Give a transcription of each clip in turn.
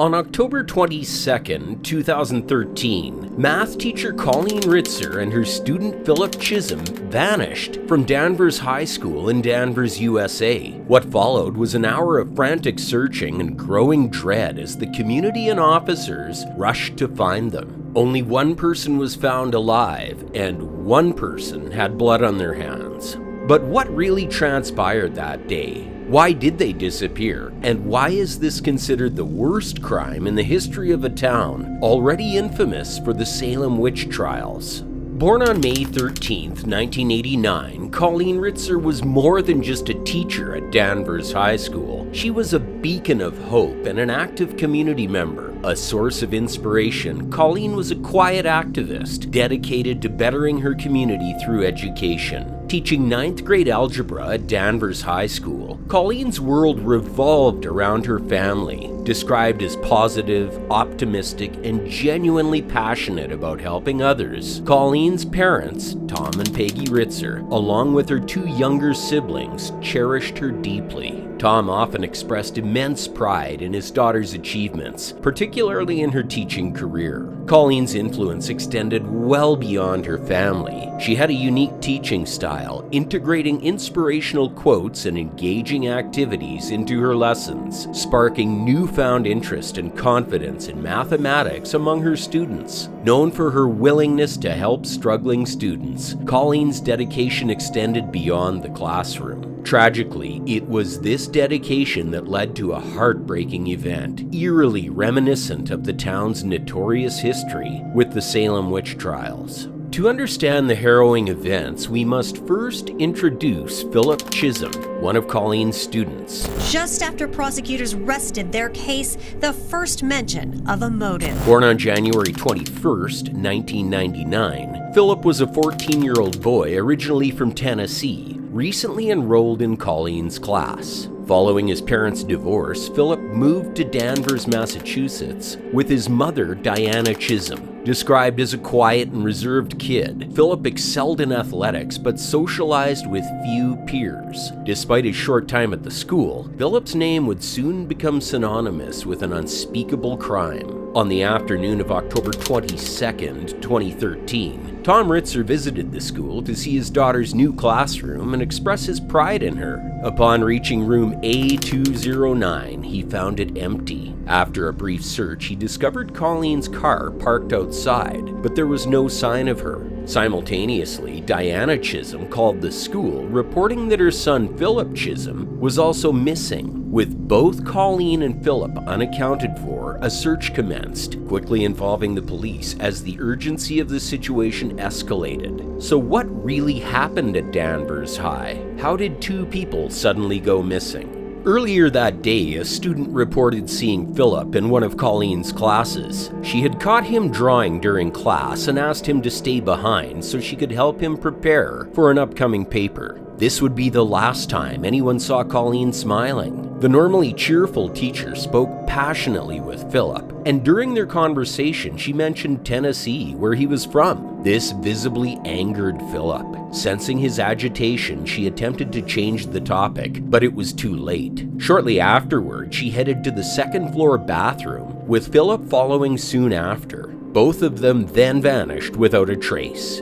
On October 22, 2013, math teacher Colleen Ritzer and her student Philip Chisholm vanished from Danvers High School in Danvers, USA. What followed was an hour of frantic searching and growing dread as the community and officers rushed to find them. Only one person was found alive, and one person had blood on their hands. But what really transpired that day? Why did they disappear? And why is this considered the worst crime in the history of a town already infamous for the Salem witch trials? Born on May 13, 1989, Colleen Ritzer was more than just a teacher at Danvers High School. She was a beacon of hope and an active community member. A source of inspiration, Colleen was a quiet activist dedicated to bettering her community through education. Teaching 9th grade algebra at Danvers High School, Colleen's world revolved around her family. Described as positive, optimistic, and genuinely passionate about helping others, Colleen's parents, Tom and Peggy Ritzer, along with her two younger siblings, cherished her deeply. Tom often expressed immense pride in his daughter's achievements, particularly in her teaching career. Colleen's influence extended well beyond her family. She had a unique teaching style, integrating inspirational quotes and engaging activities into her lessons, sparking newfound interest and confidence in mathematics among her students. Known for her willingness to help struggling students, Colleen's dedication extended beyond the classroom. Tragically, it was this dedication that led to a heartbreaking event, eerily reminiscent of the town's notorious history with the Salem witch trials. To understand the harrowing events, we must first introduce Philip Chisholm, one of Colleen's students. Just after prosecutors rested their case, the first mention of a motive. Born on January 21st, 1999, Philip was a 14-year-old boy originally from Tennessee, recently enrolled in Colleen's class. Following his parents' divorce, Philip moved to Danvers, Massachusetts with his mother, Diana Chisholm. Described as a quiet and reserved kid, Philip excelled in athletics but socialized with few peers. Despite his short time at the school, Philip's name would soon become synonymous with an unspeakable crime. On the afternoon of October 22nd, 2013, Tom Ritzer visited the school to see his daughter's new classroom and express his pride in her. Upon reaching room A209, he found it empty. After a brief search, he discovered Colleen's car parked outside, but there was no sign of her. Simultaneously, Diana Chisholm called the school, reporting that her son Philip Chisholm was also missing. With both Colleen and Philip unaccounted for, a search commenced, quickly involving the police as the urgency of the situation escalated. So what really happened at Danvers High? How did two people suddenly go missing? Earlier that day, a student reported seeing Philip in one of Colleen's classes. She had caught him drawing during class and asked him to stay behind so she could help him prepare for an upcoming paper. This would be the last time anyone saw Colleen smiling. The normally cheerful teacher spoke passionately with Philip, and during their conversation, she mentioned Tennessee, where he was from. This visibly angered Philip. Sensing his agitation, she attempted to change the topic, but it was too late. Shortly afterward, she headed to the second-floor bathroom, with Philip following soon after. Both of them then vanished without a trace.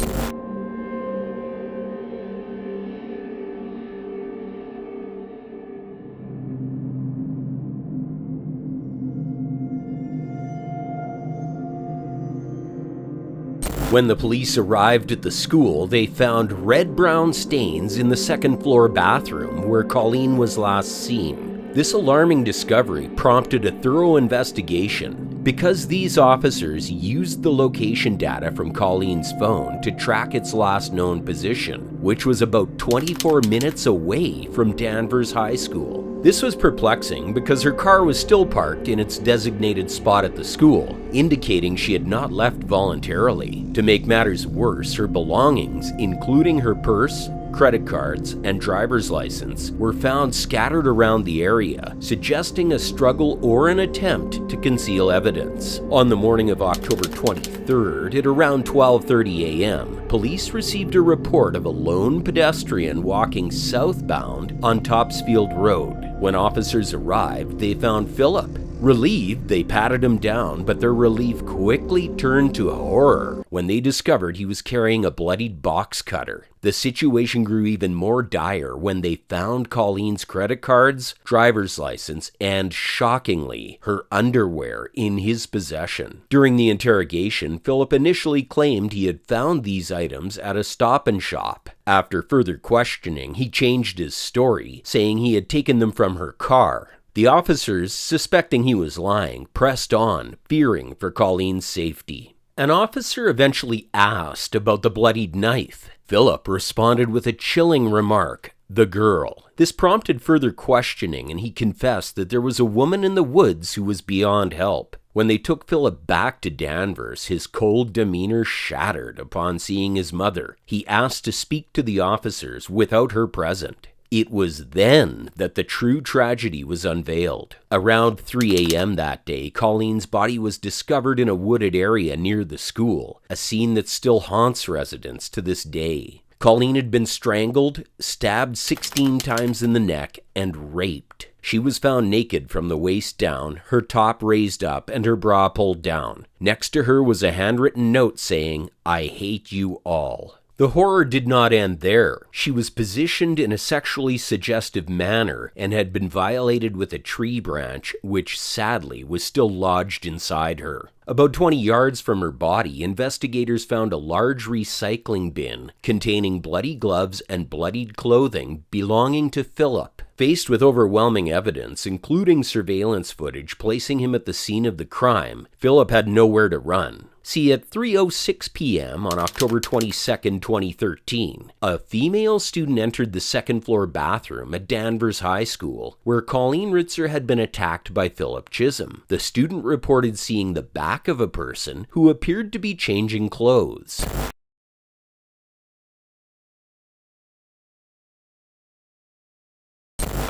When the police arrived at the school, they found red-brown stains in the second-floor bathroom where Colleen was last seen. This alarming discovery prompted a thorough investigation because these officers used the location data from Colleen's phone to track its last known position, which was about 24 minutes away from Danvers High School. This was perplexing because her car was still parked in its designated spot at the school, indicating she had not left voluntarily. To make matters worse, her belongings, including her purse, credit cards, and driver's license, were found scattered around the area, suggesting a struggle or an attempt to conceal evidence. On the morning of October 23rd, at around 12:30 a.m., police received a report of a lone pedestrian walking southbound on Topsfield Road. When officers arrived, they found Philip Relieved, they patted him down, but their relief quickly turned to horror when they discovered he was carrying a bloodied box cutter. The situation grew even more dire when they found Colleen's credit cards, driver's license, and, shockingly, her underwear in his possession. During the interrogation, Philip initially claimed he had found these items at a Stop and Shop. After further questioning, he changed his story, saying he had taken them from her car. The officers, suspecting he was lying, pressed on, fearing for Colleen's safety. An officer eventually asked about the bloodied knife. Philip responded with a chilling remark, "The girl." This prompted further questioning, and he confessed that there was a woman in the woods who was beyond help. When they took Philip back to Danvers, his cold demeanor shattered upon seeing his mother. He asked to speak to the officers without her present. It was then that the true tragedy was unveiled. Around 3 a.m. that day, Colleen's body was discovered in a wooded area near the school, a scene that still haunts residents to this day. Colleen had been strangled, stabbed 16 times in the neck, and raped. She was found naked from the waist down, her top raised up, and her bra pulled down. Next to her was a handwritten note saying, "I hate you all." The horror did not end there. She was positioned in a sexually suggestive manner and had been violated with a tree branch, which sadly was still lodged inside her. About 20 yards from her body, investigators found a large recycling bin containing bloody gloves and bloodied clothing belonging to Philip. Faced with overwhelming evidence, including surveillance footage placing him at the scene of the crime, Philip had nowhere to run. See, at 3:06 p.m. on October 22, 2013, a female student entered the second-floor bathroom at Danvers High School, where Colleen Ritzer had been attacked by Philip Chisholm. The student reported seeing the back of a person who appeared to be changing clothes.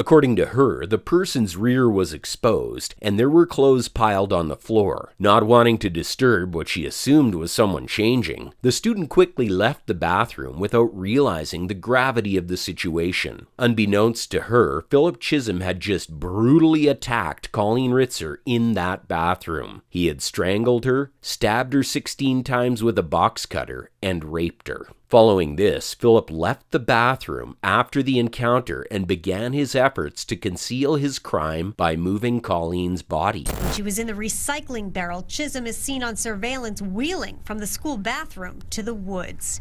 According to her, the person's rear was exposed, and there were clothes piled on the floor. Not wanting to disturb what she assumed was someone changing, the student quickly left the bathroom without realizing the gravity of the situation. Unbeknownst to her, Philip Chisholm had just brutally attacked Colleen Ritzer in that bathroom. He had strangled her, stabbed her 16 times with a box cutter, and raped her. Following this, Philip left the bathroom after the encounter and began his efforts to conceal his crime by moving Colleen's body. When she was in the recycling barrel, Chisholm is seen on surveillance wheeling from the school bathroom to the woods.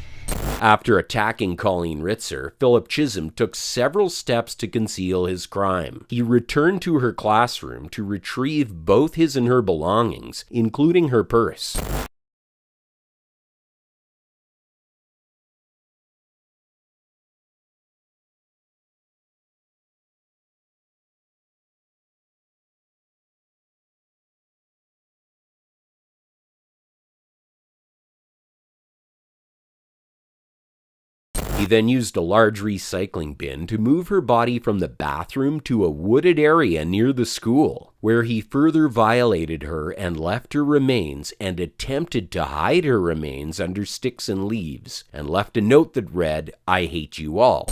After attacking Colleen Ritzer, Philip Chisholm took several steps to conceal his crime. He returned to her classroom to retrieve both his and her belongings, including her purse. He then used a large recycling bin to move her body from the bathroom to a wooded area near the school, where he further violated her and left her remains and attempted to hide her remains under sticks and leaves, and left a note that read, "I hate you all."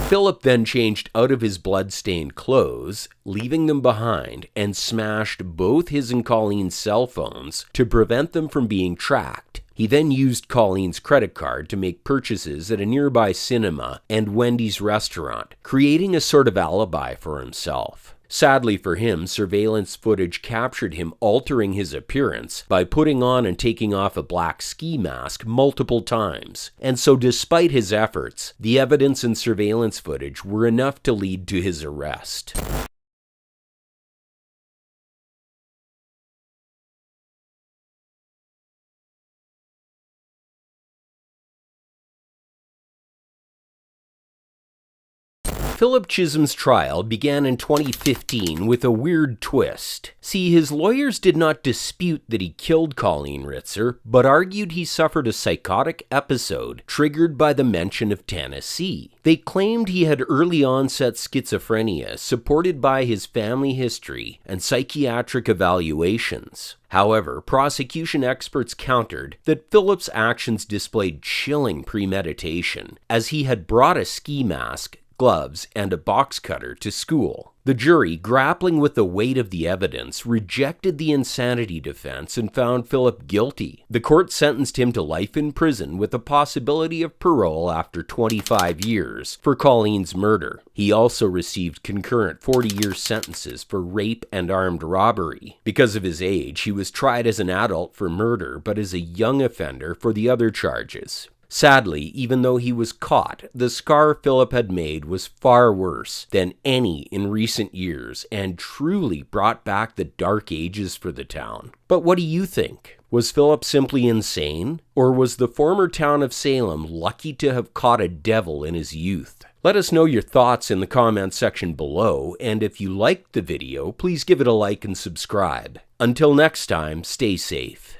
Philip then changed out of his blood-stained clothes, leaving them behind, and smashed both his and Colleen's cell phones to prevent them from being tracked. He then used Colleen's credit card to make purchases at a nearby cinema and Wendy's restaurant, creating a sort of alibi for himself. Sadly for him, surveillance footage captured him altering his appearance by putting on and taking off a black ski mask multiple times. And so despite his efforts, the evidence and surveillance footage were enough to lead to his arrest. Philip Chisholm's trial began in 2015 with a weird twist. See, his lawyers did not dispute that he killed Colleen Ritzer, but argued he suffered a psychotic episode triggered by the mention of Tennessee. They claimed he had early onset schizophrenia supported by his family history and psychiatric evaluations. However, prosecution experts countered that Philip's actions displayed chilling premeditation, as he had brought a ski mask, gloves, and a box cutter to school. The jury, grappling with the weight of the evidence, rejected the insanity defense and found Philip guilty. The court sentenced him to life in prison with a possibility of parole after 25 years for Colleen's murder. He also received concurrent 40-year sentences for rape and armed robbery. Because of his age, he was tried as an adult for murder, but as a young offender for the other charges. Sadly, even though he was caught, the scar Philip had made was far worse than any in recent years and truly brought back the dark ages for the town. But what do you think? Was Philip simply insane? Or was the former town of Salem lucky to have caught a devil in his youth? Let us know your thoughts in the comments section below, and if you liked the video, please give it a like and subscribe. Until next time, stay safe.